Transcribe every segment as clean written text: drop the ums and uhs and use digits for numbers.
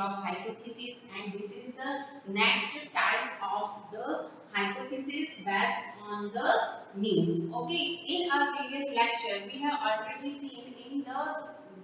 of hypothesis, and this is the next type of the hypothesis based on the means. Okay, in our previous lecture we have already seen in the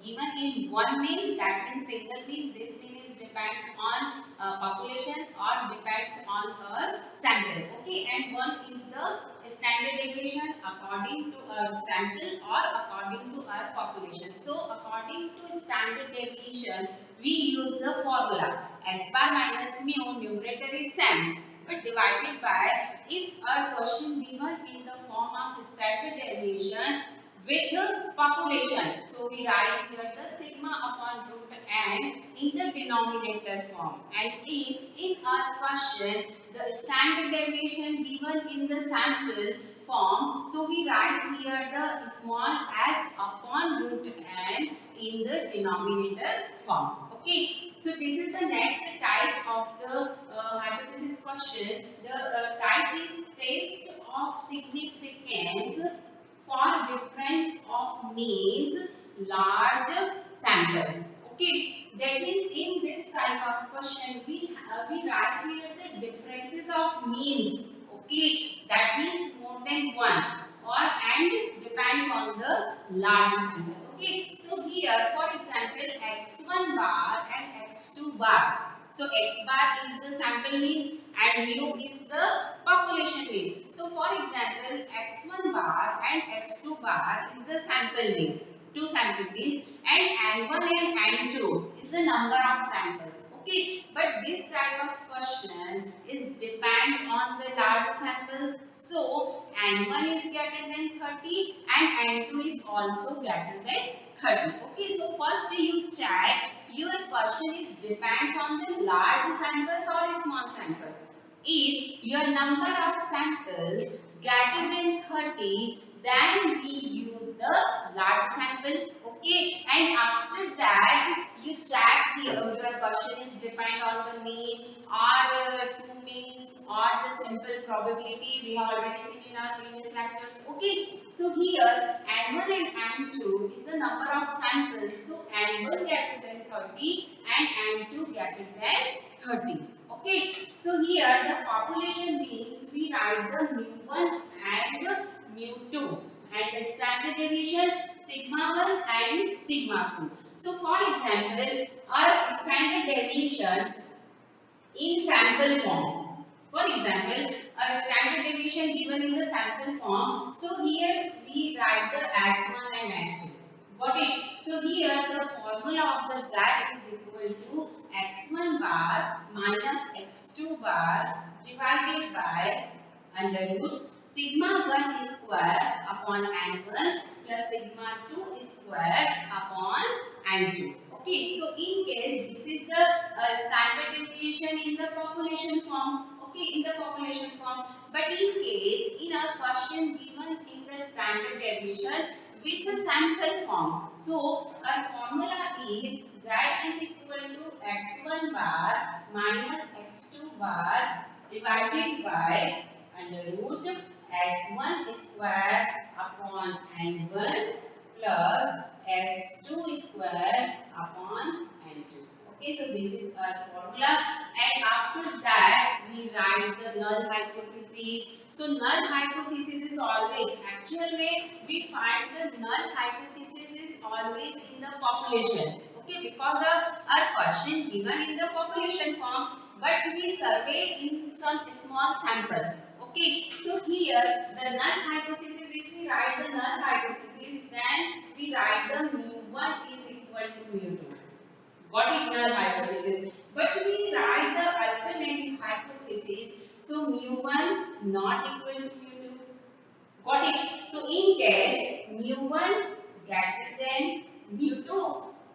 given in one mean, that means single mean. This mean is depends on population or depends on a sample. Okay, and one is the standard deviation according to a sample or according to our population. So according to standard deviation, we use the formula x bar minus mu, numerator is same, but divided by, if our question given in the form of standard deviation with population, so we write here the sigma upon root n in the denominator form. And if in our question the standard deviation given in the sample form, so we write here the small s upon root n in the denominator form. Okay, so this is the next type of the hypothesis question. The type is test of significance for difference of means large samples. Okay, that means in this type of question we write here the differences of means. Okay, that means more than one, or and depends on the large sample. Okay, so here for example x1 bar and x2 bar. So x bar is the sample mean and mu is the population mean. So for example x1 bar and x2 bar is the sample means, two sample means, and n1 and n2 is the number of samples. Okay, but this type of question is depend on the large samples. So n1 is greater than 30 and n2 is also greater than 30. Okay, so first you check your question is depends on the large samples or small samples. If your number of samples greater than 30, then we use the large sample. Okay, and after that you check your question is depend on the mean or two means or the simple probability. We have already seen in our previous lectures. Okay, so here n1 and n2 is the number of samples. So n1 greater than 30 and n2 greater than 30. Okay, so here the population means we write the mu1 and mu2 and the standard deviation sigma 1 and sigma 2. So for example, our standard deviation in sample form. For example, a standard deviation given in the sample form. So here we write the S1 and S2. Got it? So here the formula of the Z is equal to x1 bar minus x2 bar divided by under root sigma 1 square upon n1 plus sigma 2 square upon n2. Okay, so in case this is the standard deviation in the population form. Okay, in the population form. But in case in a question given in the standard deviation with a sample form. So our formula is Z is equal to x1 bar minus x2 bar divided by under root s1 square upon n1 plus s2 square upon n2. Okay, so this is our formula, and after that we write the null hypothesis. So null hypothesis is always, actual way we find the null hypothesis is always in the population. Okay, because our question given in the population form, but we survey in some small samples. Okay, so here the null hypothesis, if we write the null hypothesis, then we write the mu1 is equal to mu2. Got it? Null hypothesis. But we write the alternative hypothesis. So mu1 not equal to mu2. Got it? So in case mu1 greater than mu2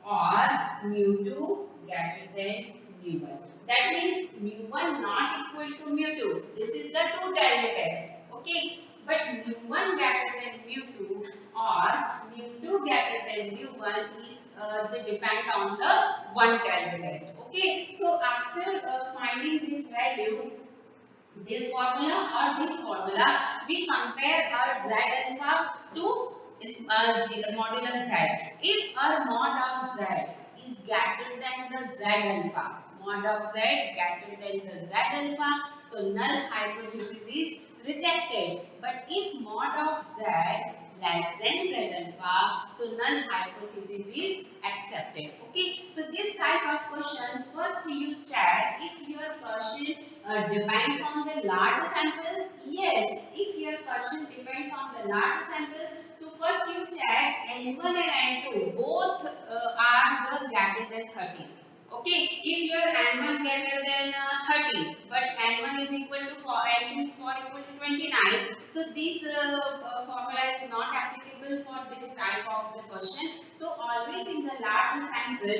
or mu2 greater than mu1. That means mu1 not equal to mu2. This is the two-ternary test. Okay. But mu1 greater than mu2 or mu2 greater than mu1 is the depend on the one-ternary test. Okay. So after finding this value, this formula or this formula, we compare our Z alpha to modulus Z. If our mod of Z is greater than the Z alpha. Mod of Z greater than the Z alpha. So null hypothesis is rejected. But if mod of Z less than Z alpha, so null hypothesis is accepted. Okay. So this type of question, first you check if your question depends on the large sample. Yes, if your question depends on the large sample, so first you check N1 and N2 both are the greater than 30. Okay, if your N1 greater than 30 but N1 is equal to 4, N2 is 4 equal to 29, so this formula is not applicable for this type of the question. So always in the large sample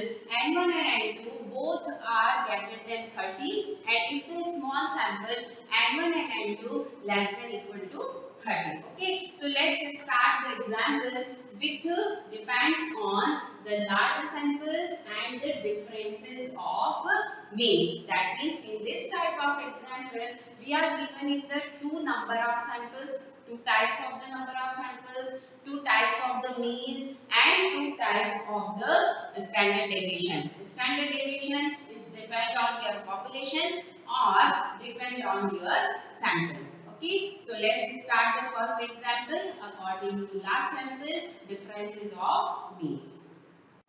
N1 and N2 both are greater than 30, and if the small sample N1 and N2 less than equal to 30. Okay, so let's start the example with depends on the large samples and the differences of means. That means in this type of example we are given in the two number of samples, two types of the number of samples, two types of the means, and two types of the standard deviation. Standard deviation is depend on your population or depend on your sample. Okay, so let's start the first example. According to last sample, differences of means.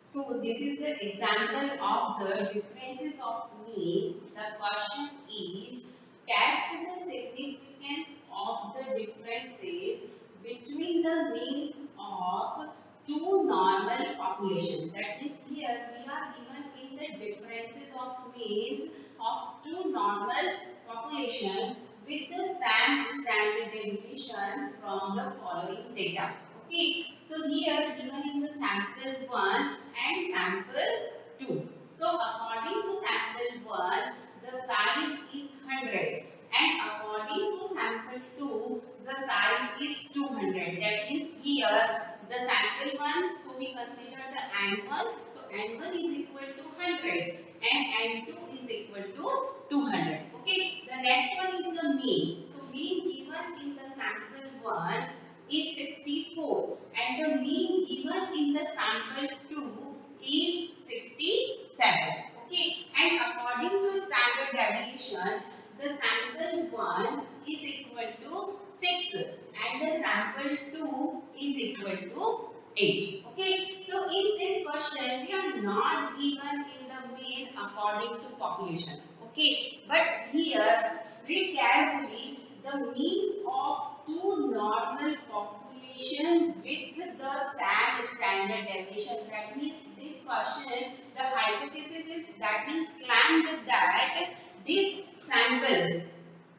So this is the example of the differences of means. The question is, test the significance of the differences between the means of two normal populations. That means here we are given in the differences of means of two normal population with the same standard deviation from the following data. Okay, so here given in the sample 1 and sample 2. So according to sample 1, the size is 100, and according to sample 2, the size is 200. That means here the sample 1, so we consider the N1, so N1 is equal to 100 and N2 is equal to 200. Okay, the next one is the mean. So mean given in the sample 1 is 64, and the mean given in the sample 2 is 67. Okay, and according to standard deviation, the sample 1 is equal to 6 and the sample 2 is equal to 8. Okay, so in this question we are not given in the mean according to population. Okay, but here read carefully the means of two normal population with the same standard deviation. That means this question, the hypothesis is, that means claimed that this sample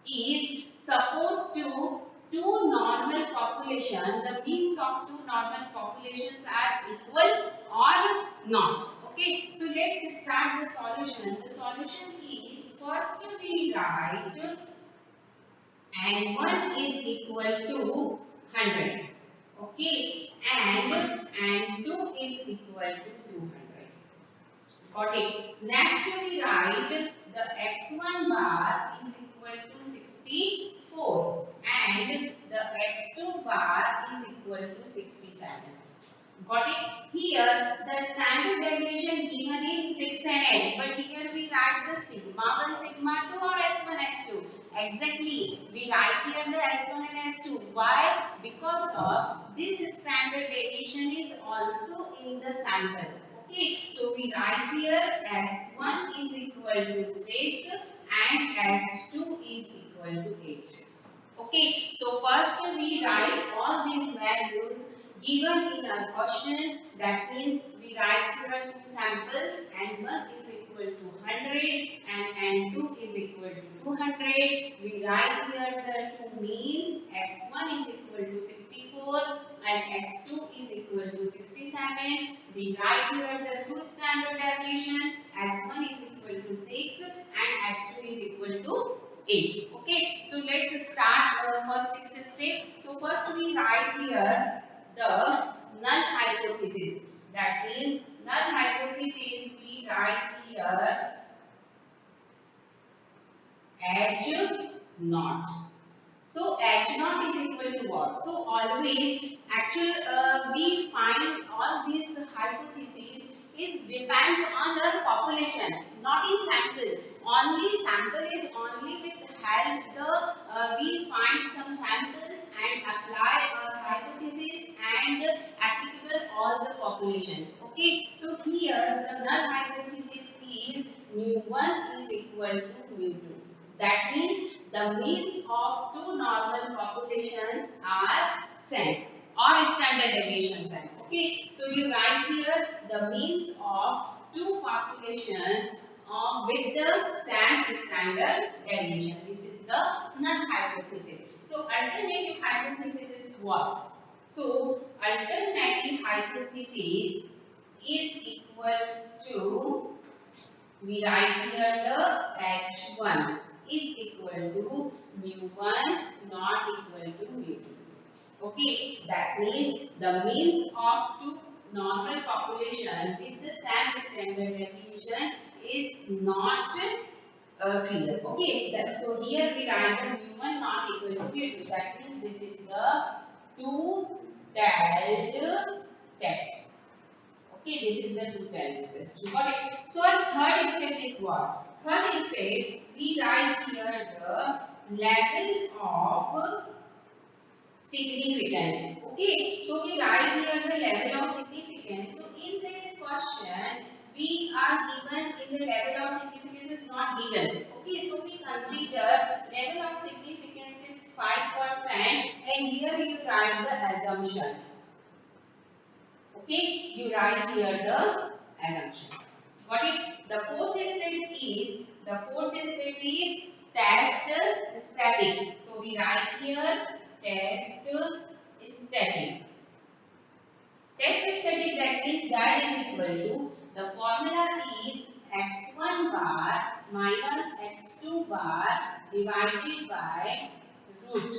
is support to two normal population, the means of two normal populations are equal or not. Okay, so let's start the solution. The solution is, first we write N1 is equal to 100. Okay, and N2 is equal to 200. Got it. Next we write the x1 bar is equal to 64 and the x2 bar is equal to 67. Got it? Here the standard deviation given in 6 and 8, but here we write the sigma 1, sigma 2 or s1, s2. Exactly, we write here the s1 and s2. Why? Because of this standard deviation is also in the sample. Okay, so we write here s1 is equal to 6 and s2 is equal to 8. Okay, so first we write all these values given in our question. That means we write here two samples, N1 is equal to 100 and N2 is equal to 200. We write here the two means, x1 is equal to 64 and x2 is equal to 67. We write here the two standard deviation, s1 is equal to 6 and s2 is equal to 8. Okay, so let's start first 6 step. So first we write here the null hypothesis. That is null hypothesis we write here H naught. So H naught is equal to what? So always actually we find all these hypotheses is depends on the population, not in sample. Only sample is only with help the we find some samples and apply our hypothesis and applicable all the population. Okay, so here the null hypothesis is mu1 is equal to mu2. That means the means of two normal populations are same or standard deviation same. Okay, so you write here the means of two populations with the same standard deviation. This is the null hypothesis. So alternative hypothesis is what? So alternative hypothesis is equal to, we write here the H1 is equal to mu1 not equal to mu2. Okay, that means the means of two normal population with the same standard deviation is not clear. Okay, so here we write the mu1 not equal to mu2. That means this is the two-tailed test. Okay, this is the two-tailed test. You got it? So our third step is what? Third step, we write here the level of significance. Okay, so we write here the level of significance. So in this question, we are given in the level of significance is not given. Okay, so we consider level of significance is 5% and here you write the assumption. Okay, you write here the assumption. Got it? The fourth step is test static. So we write here test static. Test static, that means that is equal to, the formula is x1 bar minus x2 bar divided by root.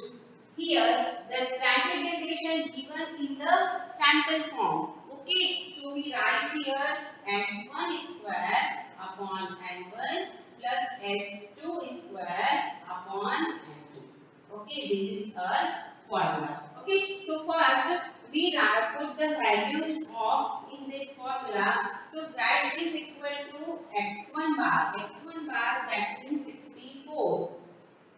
Here the standard deviation given in the sample form. Okay, so we write here s1 square upon n1 plus s2 square upon n2. Okay, this is our formula. Okay, so first we put the values of in this formula. So z is equal to x1 bar. x1 bar, that means 64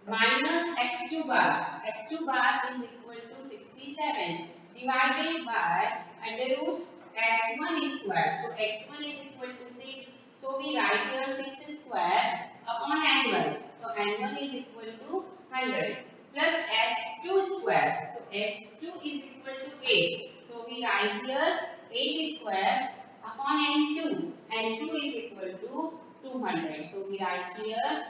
minus x2 bar. x2 bar is equal to 67 divided by under root s1 square. So x1 is equal to 6. So we write here 6 square upon n1. So n1 is equal to 100 plus s2 square. So s2 is equal to 8. So we write here 8 square upon n2. n2 is equal to 200. So we write here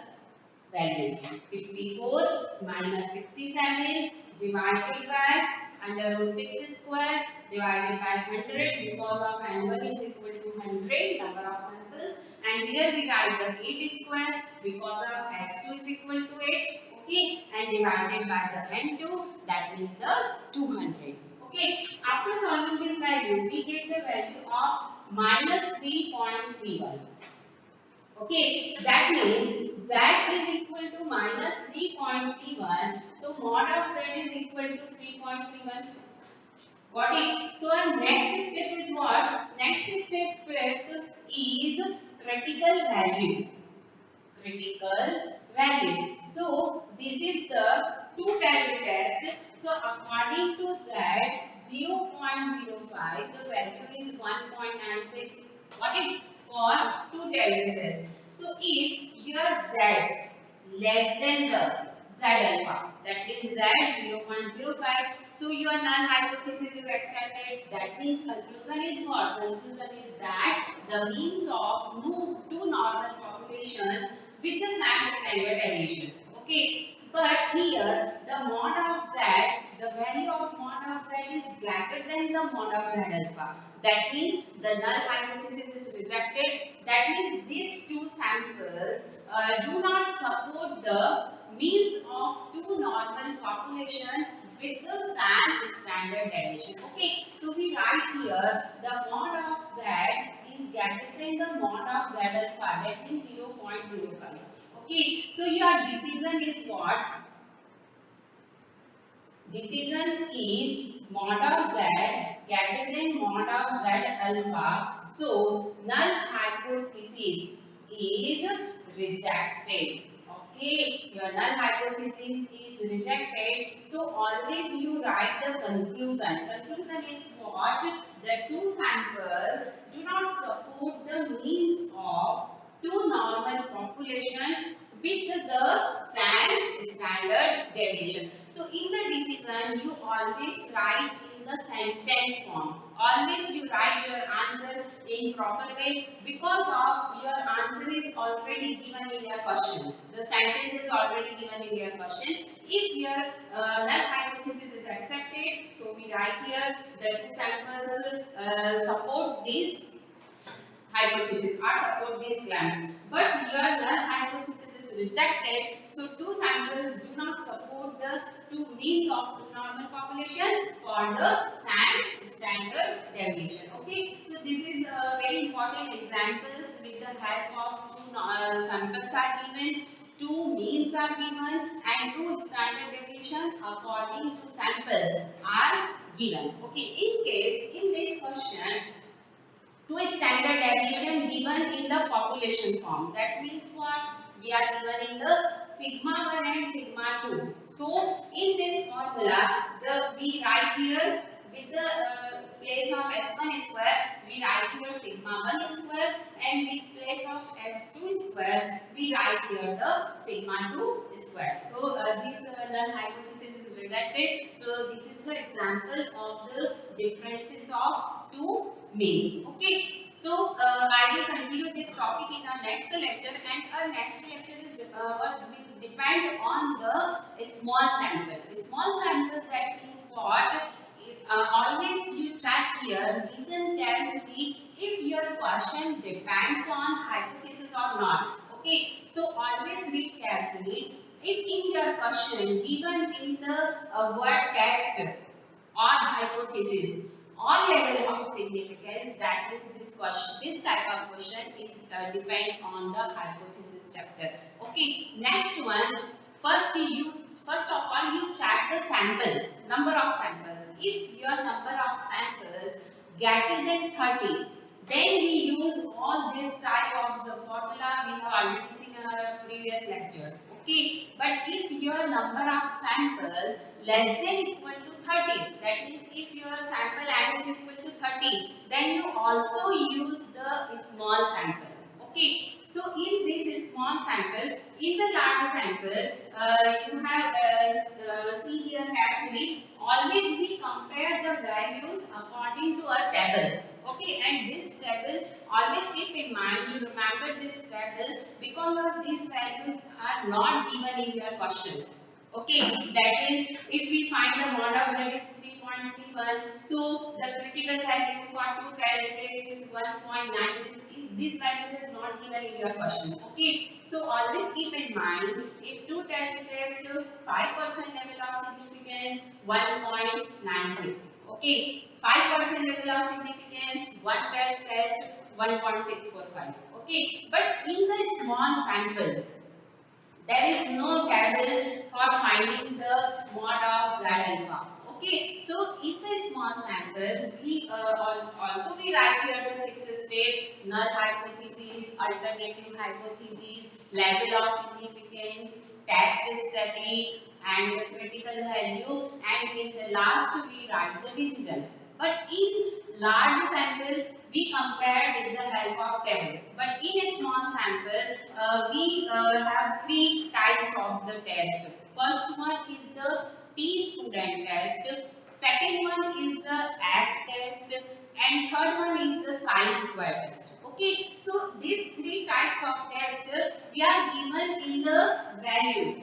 values 64 minus 67 divided by under root 6 square divided by 100, because of n1 is equal to 100 number of samples, and here we write the 8 square because of s2 is equal to 8, okay, and divided by the n2, that means the 200. Okay, after solving this value we get the value of minus 3.31. Okay, that means z is equal to minus 3.31. So mod of z is equal to 3.31. Got it? So our next step is what? Next step fifth is critical value. Critical value. So this is the two-tailed test. So according to z 0.05, the value is 1.96. What is for two-tailed test? So if your z less than the z alpha, that means z 0.05, so your null hypothesis is accepted. That means conclusion is what? Conclusion is that the means of two normal populations with the same standard deviation. Okay, but here the mod of z, the value of mod of z is greater than the mod of z alpha. That means the null hypothesis is rejected. That means these two samples do not support the means of two normal population with the same standard deviation. Okay, so we write here the mod of z is greater than the mod of z alpha, that means 0.05. Okay, so your decision is what? Decision is mod of z greater than mod of Z alpha, so null hypothesis is rejected. Okay, your null hypothesis is rejected. So always you write the conclusion. Conclusion is what? The two samples do not support the means of two normal population with the same standard deviation. So in the decision you always write in the sentence form. Always you write your answer in proper way because of your answer is already given in your question. The sentence is already given in your question. If your null hypothesis is accepted, so we write here the two samples support this hypothesis or support this claim. But your null hypothesis is rejected, so two samples do not support the two means of two normal population for the same standard deviation. Okay, so this is a very important examples with the help of two samples are given, two means are given, and two standard deviation according to samples are given. Okay, in case in this question to a standard deviation given in the population form. That means what? We are given in the sigma 1 and sigma 2. So, in this formula, we write here with the place of S1 square, we write here sigma 1 square, and with place of S2 square, we write here the sigma 2 square. So, this null hypothesis is rejected. So, this is the example of the differences of two means. Okay, so I will continue this topic in our next lecture, and our next lecture is what will depend on the small sample. A small sample, that means what? Always you check here, listen carefully if your question depends on hypothesis or not. Okay, so always read carefully. If in your question given in the word test or hypothesis or level of significance, that means this question, this type of question is depend on the hypothesis chapter. Okay, next one, first of all you check the sample, number of samples. If your number of samples greater than 30, then we use all this type of the formula we have already seen in our previous lectures. Okay, but if your number of samples less than equal to 30, that means if your sample n is equal to 30, then you also use the small sample. Okay, so in this small sample, in the large sample, you have see here carefully. Always we compare the values according to a table. Okay, and this table, always keep in mind, you remember this table because of these values are not given in your question. Okay, that is, if we find the mod of Z is 3.31, so the critical value for 2 test is 1.96. This value is not given in your question. Okay, so always keep in mind, if 2 test 5% level of significance, 1.96. Okay, 5% level of significance, 1 test 1.645. Okay, but in the small sample, there is no table for finding the mod of Z alpha. Okay, so in the small sample, we also we write here the 6 step, null hypothesis, alternative hypothesis, level of significance, test study, and the critical value, and in the last we write the decision. But in large sample, we compare with the help of table. But in a small sample, we have three types of the test. First one is the T student test. Second one is the F test. And third one is the chi-square test. Okay, so these three types of test we are given in the value.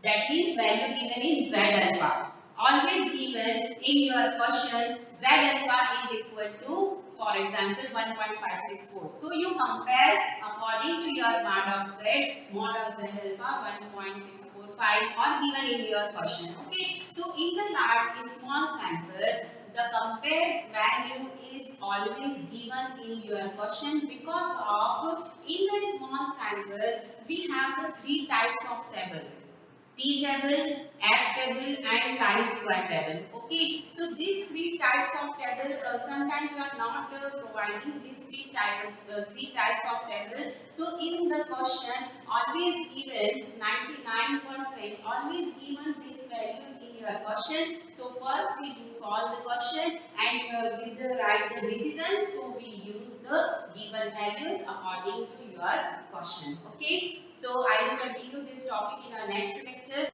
That means value given in Z alpha. Always given in your question Z alpha is equal to, for example, 1.564. So you compare according to your mod of Z alpha 1.645 or given in your question. Okay. So in the large small sample, the compared value is always given in your question because of in the small sample we have the three types of table. T table, F table and chi-square table. Okay, so these three types of table, sometimes we are not providing these three types of table. So in the question, always given 99%, always given these values in your question. So first we do solve the question and with the write the decision. So we use the given values according to your question. Okay, so I will continue this topic in our next lecture.